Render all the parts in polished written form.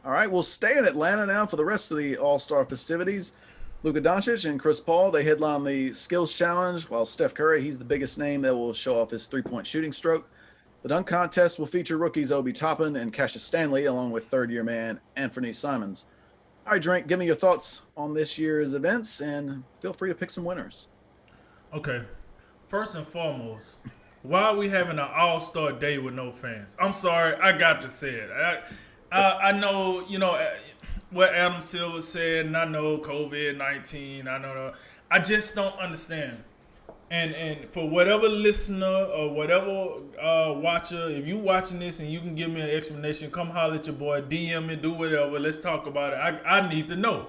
All right, we'll stay in Atlanta now for the rest of the All-Star festivities. Luka Doncic and Chris Paul, they headline the Skills Challenge, while Steph Curry, he's the biggest name that will show off his three-point shooting stroke. The dunk contest will feature rookies Obi Toppin and Cassius Stanley, along with third-year man Anthony Simons. All right, Drink, give me your thoughts on this year's events, and feel free to pick some winners. Okay. First and foremost, why are we having an all-star day with no fans? I'm sorry, I got to say it. I know, what Adam Silver said, and I know COVID-19. I know. I just don't understand. And for whatever listener or whatever watcher, if you watching this and you can give me an explanation, come holler at your boy, DM me, do whatever. Let's talk about it. I need to know.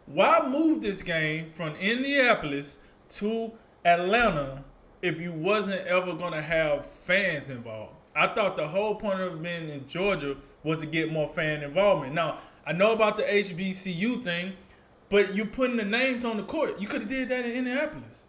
Why move this game from Indianapolis to Atlanta if you wasn't ever going to have fans involved? I thought the whole point of being in Georgia was to get more fan involvement. Now, I know about the HBCU thing, but you're putting the names on the court. You could have did that in Indianapolis.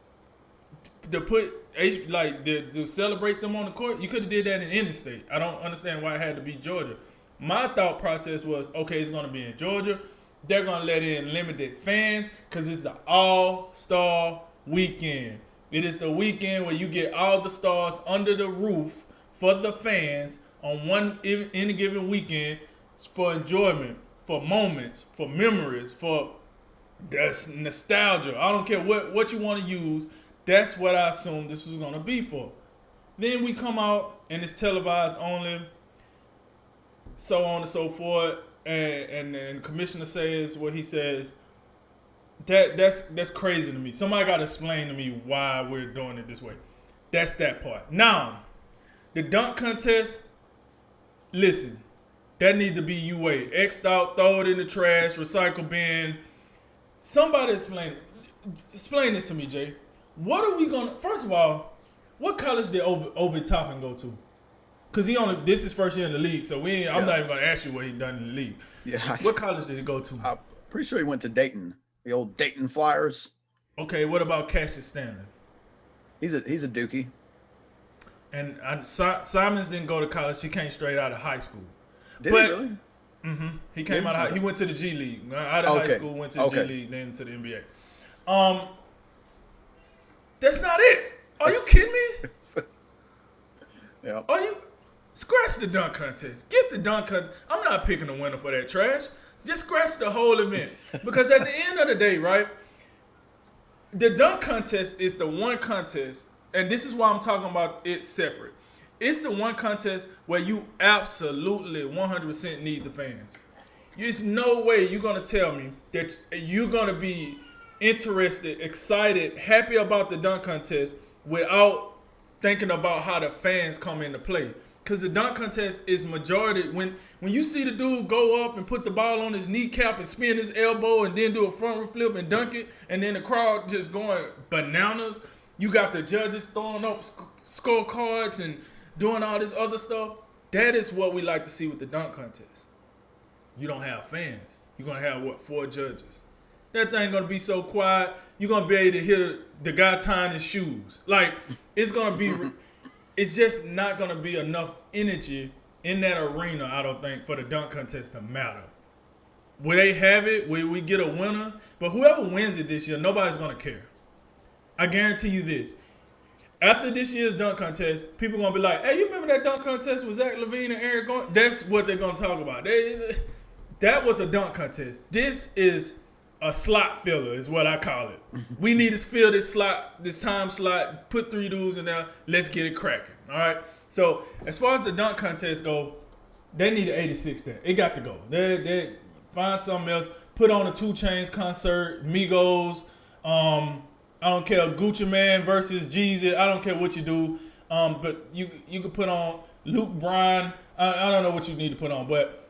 To put to celebrate them on the court, you could have did that in any state. I don't understand why it had to be Georgia. My thought process was, okay, it's going to be in Georgia. They're going to let in limited fans because it's the all-star weekend. It is the weekend where you get all the stars under the roof for the fans on any given weekend for enjoyment, for moments, for memories, for nostalgia. I don't care what you want to use. That's what I assumed this was going to be for. Then we come out and it's televised only, so on and so forth. And the commissioner says what he says. That's crazy to me. Somebody got to explain to me why we're doing it this way. That's that part. Now, the dunk contest, listen, that need to be UA. X'd out, throw it in the trash, recycle bin. Somebody explain this to me, Jay. What are we gonna? First of all, what college did Obi Toppin go to? Cause this is first year in the league, so I'm not even gonna ask you what he done in the league. Yeah. What college did he go to? I'm pretty sure he went to Dayton, the old Dayton Flyers. Okay, what about Cassius Stanley? He's a dookie. And Simons didn't go to college. He came straight out of high school. Did he really? Mm-hmm. He came out of he went to the G League. Out of high school, went to the G League, then to the NBA. That's not it. Are you kidding me? Yeah. Are you? Scratch the dunk contest. Get the dunk contest. I'm not picking a winner for that trash. Just scratch the whole event. Because at the end of the day, right, the dunk contest is the one contest, and this is why I'm talking about it separate. It's the one contest where you absolutely 100% need the fans. There's no way you're going to tell me that you're going to be interested, excited, happy about the dunk contest without thinking about how the fans come into play. Because the dunk contest is majority. When you see the dude go up and put the ball on his kneecap and spin his elbow and then do a front flip and dunk it, and then the crowd just going bananas, you got the judges throwing up scorecards and doing all this other stuff. That is what we like to see with the dunk contest. You don't have fans. You're going to have, 4 judges. That thing going to be so quiet, you're going to be able to hear the guy tying his shoes. Like, it's going to be, it's just not going to be enough energy in that arena, I don't think, for the dunk contest to matter. Will they have it? Will we get a winner? But whoever wins it this year, nobody's going to care. I guarantee you this. After this year's dunk contest, people are going to be like, hey, you remember that dunk contest with Zach LaVine and Eric Gordon? That's what they're going to talk about. That was a dunk contest. This is a slot filler is what I call it. We need to fill this slot, this time slot, put 3 dudes in there. Let's get it cracking. All right? So as far as the dunk contest go, they need an 86 there. It got to go. They find something else. Put on a 2 Chainz concert, Migos. I don't care, Gucci Man versus Jeezy. I don't care what you do. But you could put on Luke Bryan. I don't know what you need to put on, but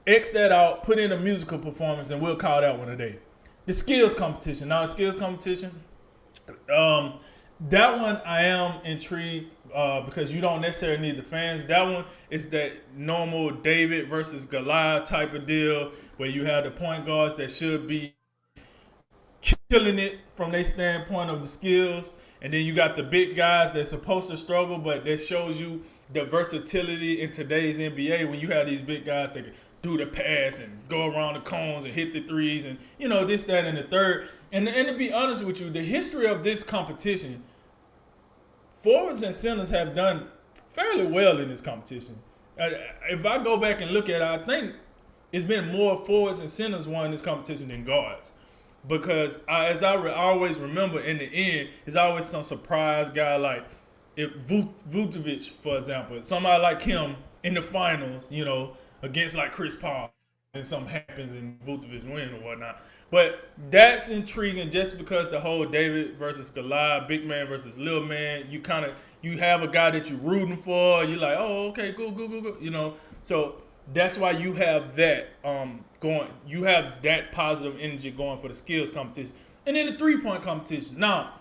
X that out, put in a musical performance, and we'll call that one a day. The skills competition. Now, the skills competition, that one I am intrigued because you don't necessarily need the fans. That one is that normal David versus Goliath type of deal where you have the point guards that should be killing it from their standpoint of the skills. And then you got the big guys that's supposed to struggle, but that shows you the versatility in today's NBA when you have these big guys that can do the pass and go around the cones and hit the threes and this, that, and the third. And to be honest with you, the history of this competition, forwards and centers have done fairly well in this competition. If I go back and look at it, I think it's been more forwards and centers won this competition than guards. Because as I always remember, in the end, there's always some surprise guy like if Vucevic, for example, somebody like him in the finals, against like Chris Paul, and something happens and Vucevic win or whatnot. But that's intriguing just because the whole David versus Goliath, big man versus little man, you have a guy that you're rooting for. You're like, oh, okay, go. So that's why you have that going. You have that positive energy going for the skills competition, and then the 3-point competition. Now,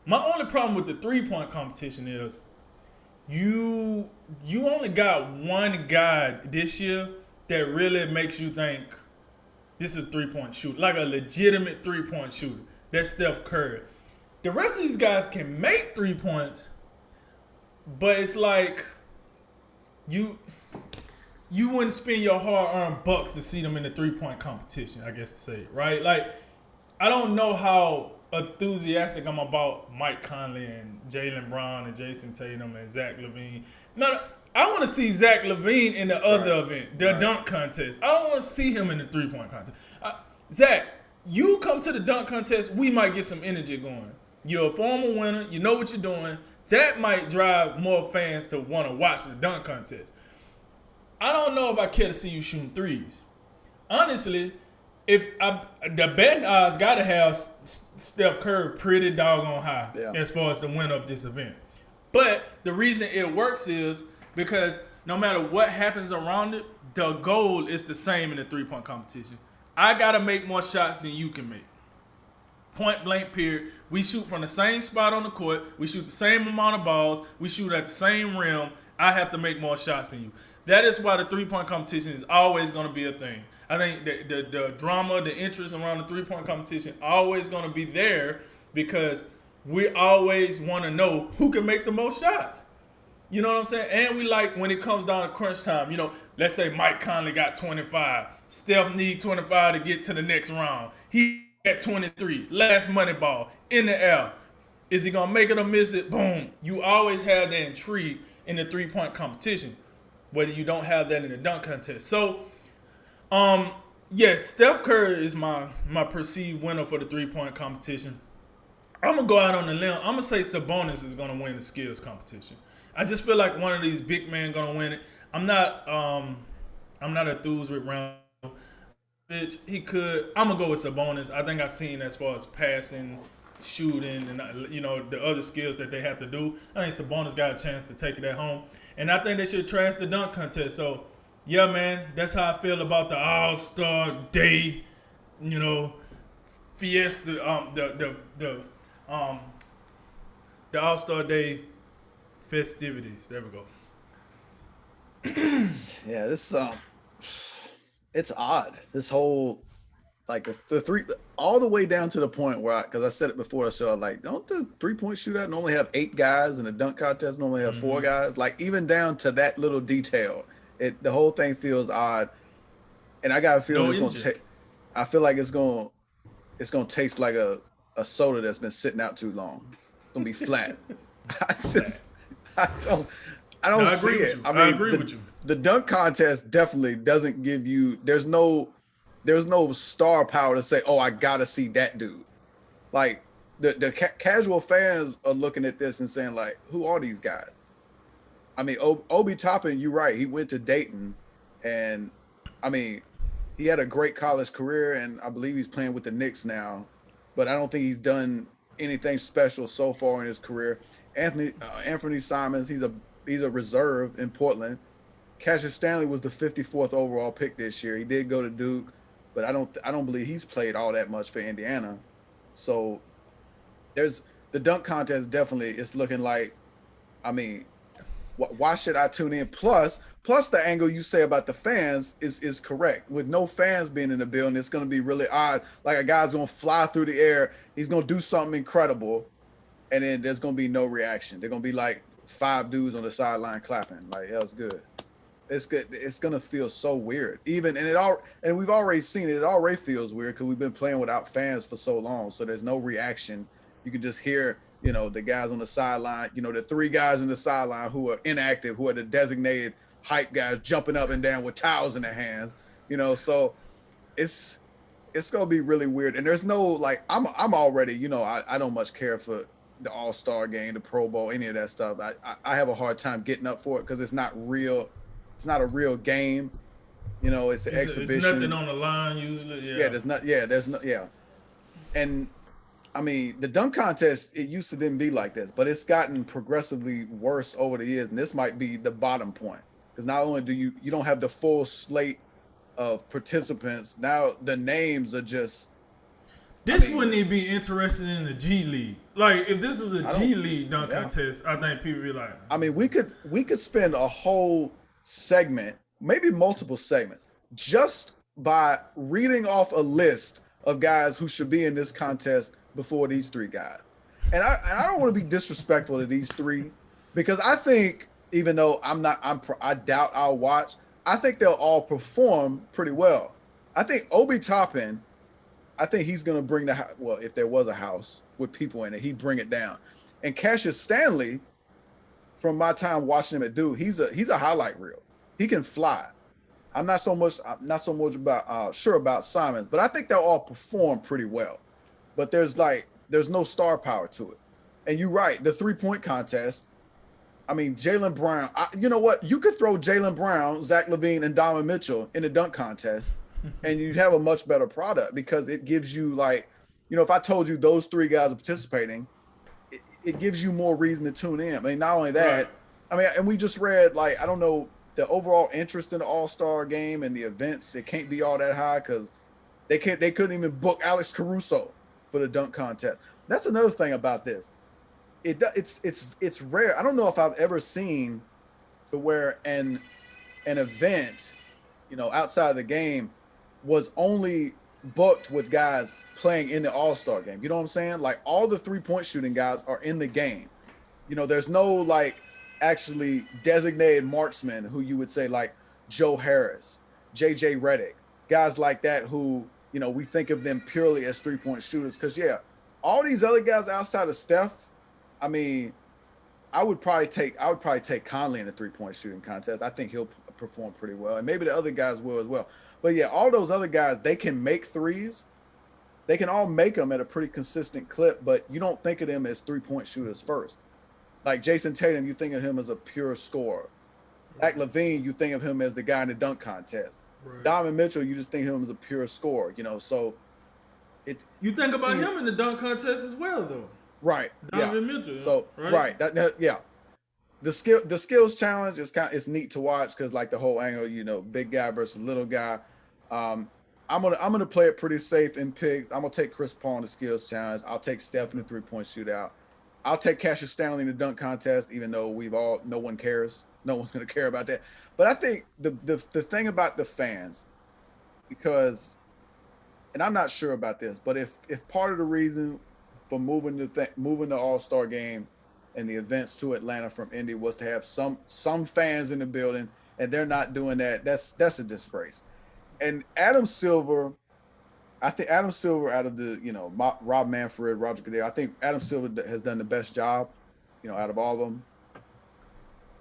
my only problem with the 3-point competition is you only got one guy this year that really makes you think this is a 3-point shooter, like a legitimate 3-point shooter. That's Steph Curry. The rest of these guys can make 3 points, but it's like you wouldn't spend your hard-earned bucks to see them in the 3-point competition, I guess to say it, right? Like, I don't know how enthusiastic I'm about Mike Conley and Jaylen Brown and Jason Tatum and Zach LaVine. No, I want to see Zach LaVine in the other event, the dunk contest. I don't want to see him in the 3-point contest. Zach, you come to the dunk contest, we might get some energy going. You're a former winner. You know what you're doing. That might drive more fans to want to watch the dunk contest. I don't know if I care to see you shooting threes. Honestly, the betting odds got to have Steph Curry pretty doggone high as far as the winner of this event. But the reason it works is because no matter what happens around it, the goal is the same in the 3-point competition. I got to make more shots than you can make. Point blank period. We shoot from the same spot on the court. We shoot the same amount of balls. We shoot at the same rim. I have to make more shots than you. That is why the 3-point competition is always going to be a thing. I think the drama, the interest around the 3-point competition always going to be there because we always want to know who can make the most shots. You know what I'm saying? And we like when it comes down to crunch time. Let's say Mike Conley got 25. Steph need 25 to get to the next round. He got 23. Last money ball in the air. Is he going to make it or miss it? Boom. You always have that intrigue in the 3-point competition, whether you don't have that in the dunk contest. So, yes, Steph Curry is my perceived winner for the 3-point competition. I'm going to go out on a limb. I'm going to say Sabonis is going to win the skills competition. I just feel like one of these big men going to win it. I'm not enthused with Round. He could. I'm going to go with Sabonis. I think I've seen as far as passing, shooting, and the other skills that they have to do. I think Sabonis got a chance to take it at home. And I think they should trash the dunk contest. So, yeah, man, that's how I feel about the All-Star Day, fiesta, the All-Star Day festivities. There we go. Yeah, this it's odd. This whole like the three all the way down to the point where because I said it before the show, like don't the 3-point shootout normally have 8 guys and the dunk contest normally have 4 guys? Like even down to that little detail, the whole thing feels odd. And I got a feeling I feel like it's gonna taste like a soda that's been sitting out too long. It's gonna be flat. I don't see it. I mean, agree with you. The dunk contest definitely doesn't give you. There's no star power to say, oh, I gotta see that dude. Like the casual fans are looking at this and saying, like, who are these guys? I mean, Obi Toppin, you're right. He went to Dayton, and I mean, he had a great college career, and I believe he's playing with the Knicks now. But I don't think he's done anything special so far in his career. Anthony Simons, he's a reserve in Portland. Cassius Stanley was the 54th overall pick this year. He did go to Duke, but I don't believe he's played all that much for Indiana. So there's the dunk contest. Definitely, it's looking like. I mean, why should I tune in? Plus the angle you say about the fans is correct. With no fans being in the building, it's going to be really odd. Like a guy's going to fly through the air. He's going to do something incredible, and then there's going to be no reaction. They're going to be like 5 dudes on the sideline clapping. Like, that was good. It's good. It's gonna feel so weird. Even and it all and we've already seen it. It already feels weird because we've been playing without fans for so long. So there's no reaction. You can just hear, the guys on the sideline. The three guys in the sideline who are inactive, who are the designated hype guys, jumping up and down with towels in their hands. So it's it's gonna be really weird. And there's no like I'm already, I don't much care for the All Star game, the Pro Bowl, any of that stuff. I have a hard time getting up for it because it's not real. It's not a real game. It's an It's nothing exhibition. on the line usually. Yeah, Yeah. there's not. Yeah, there's no. Yeah, and I mean the dunk contest. It used to didn't be like this, but it's gotten progressively worse over the years. And this might be the bottom point because not only do you don't have the full slate of participants, now the names are just. I This mean, wouldn't even be interested in the G League. Like if this was a I don't. G League dunk Yeah, contest, I think people be like, I mean, we could spend a whole segment, maybe multiple segments, just by reading off a list of guys who should be in this contest before these three guys. And I don't want to be disrespectful to these three because I think even though I doubt I'll watch. I think they'll all perform pretty well. I think Obi Toppin. I think he's gonna bring well, if there was a house with people in it, he'd bring it down. And Cassius Stanley, from my time watching him at Duke, he's a highlight reel. He can fly. I'm not so much about sure about Simons, but I think they'll all perform pretty well. But there's no star power to it. And you're right, the 3-point contest. I mean, Jaylen Brown. You know what? You could throw Jaylen Brown, Zach LaVine, and Donovan Mitchell in the dunk contest, and you'd have a much better product because it gives you if I told you those three guys are participating, it gives you more reason to tune in. I mean, not only right. that, I mean, and we just read I don't know the overall interest in the All Star game and the events. It can't be all that high because they couldn't even book Alex Caruso for the dunk contest. That's another thing about this. It's rare. I don't know if I've ever seen to where an event, outside of the game, was only booked with guys playing in the All Star game. You know what I'm saying? Like all the 3-point shooting guys are in the game. There's no actually designated marksman who you would say like Joe Harris, JJ Redick, guys like that who we think of them purely as 3-point shooters. Because yeah, all these other guys outside of Steph, I mean, I would probably take Conley in the 3-point shooting contest. I think he'll perform pretty well, and maybe the other guys will as well. But yeah, all those other guys, they can make threes. They can all make them at a pretty consistent clip, but you don't think of them as 3-point shooters first. Like Jason Tatum, you think of him as a pure scorer. Zach LaVine, you think of him as the guy in the dunk contest. Right. Donovan Mitchell, you just think of him as a pure scorer. So it. You think about it him in the dunk contest as well, though. right, yeah. Donovan Mitchell, So right? right, yeah. The skills challenge is it's neat to watch because like the whole angle, big guy versus little guy. Um, I'm gonna play it pretty safe in picks. I'm gonna take Chris Paul in the skills challenge. I'll take Steph in the 3-point shootout. I'll take Cassius Stanley in the dunk contest, even though no one cares. No one's gonna care about that. But I think the thing about the fans, because, and I'm not sure about this, but if part of the reason for moving the All Star game and the events to Atlanta from Indy was to have some fans in the building, and they're not doing that, that's a disgrace. And Adam Silver, I think Adam Silver out of Rob Manfred, Roger Goodell, I think Adam Silver has done the best job, out of all of them.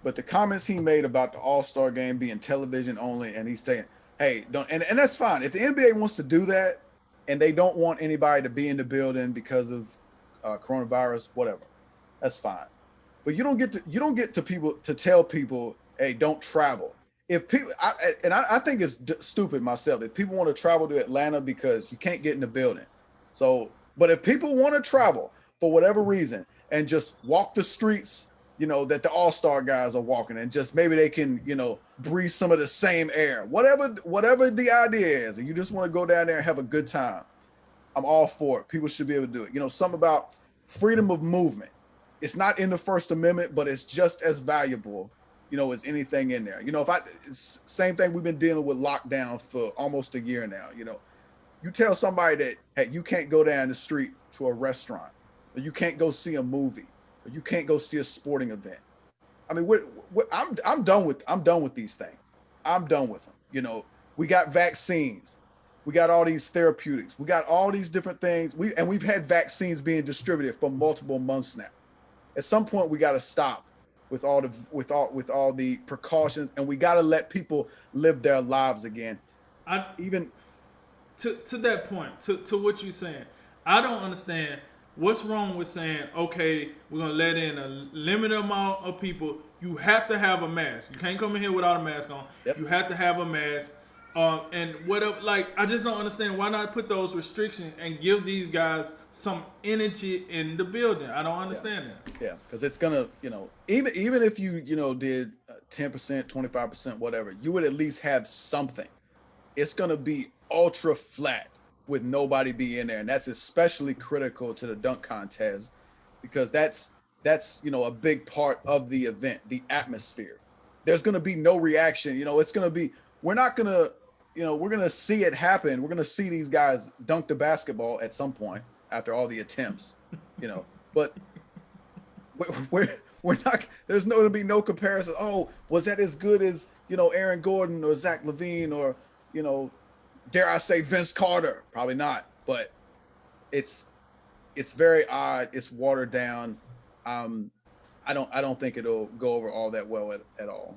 But the comments he made about the All Star game being television only, and he's saying, "Hey, don't," and that's fine. If the NBA wants to do that, and they don't want anybody to be in the building because of coronavirus, whatever, that's fine. But you don't get to people to tell people, "Hey, don't travel." If people, I think it's stupid myself. If people want to travel to Atlanta because you can't get in the building, but if people want to travel for whatever reason and just walk the streets, that the All Star guys are walking, and just maybe they can, breathe some of the same air, whatever the idea is, and you just want to go down there and have a good time. I'm all for it. People should be able to do it. Something about freedom of movement. It's not in the First Amendment, but it's just as valuable, as anything in there. If it's same thing we've been dealing with lockdown for almost a year now. You tell somebody that, hey, you can't go down the street to a restaurant, or you can't go see a movie, or you can't go see a sporting event. I mean, I'm done with these things. I'm done with them. You know, we got vaccines, we got all these therapeutics, we got all these different things. We've had vaccines being distributed for multiple months now. At some point, we got to stop with all the precautions, and we got to let people live their lives again. I Even to that point, to what you're saying, I don't understand what's wrong with saying, okay, we're gonna let in a limited amount of people. You have to have a mask. You can't come in here without a mask on. yep, You have to have a mask. And what like I just don't understand why not put those restrictions and give these guys some energy in the building. I don't yeah, understand that. yeah, because it's gonna, even if you did 10%, 25%, whatever, you would at least have something. It's going to be ultra flat with nobody be in there, and that's especially critical to the dunk contest because that's a big part of the event, the atmosphere. There's going to be no reaction. It's going to be we're not going to we're going to see it happen. We're going to see these guys dunk the basketball at some point after all the attempts, but we're not. There's no going to be no comparison. Oh, was that as good as Aaron Gordon or Zach LaVine or you know dare I say Vince Carter? Probably not, but it's it's very odd. It's watered down. Um, I don't think it'll go over all that well at all.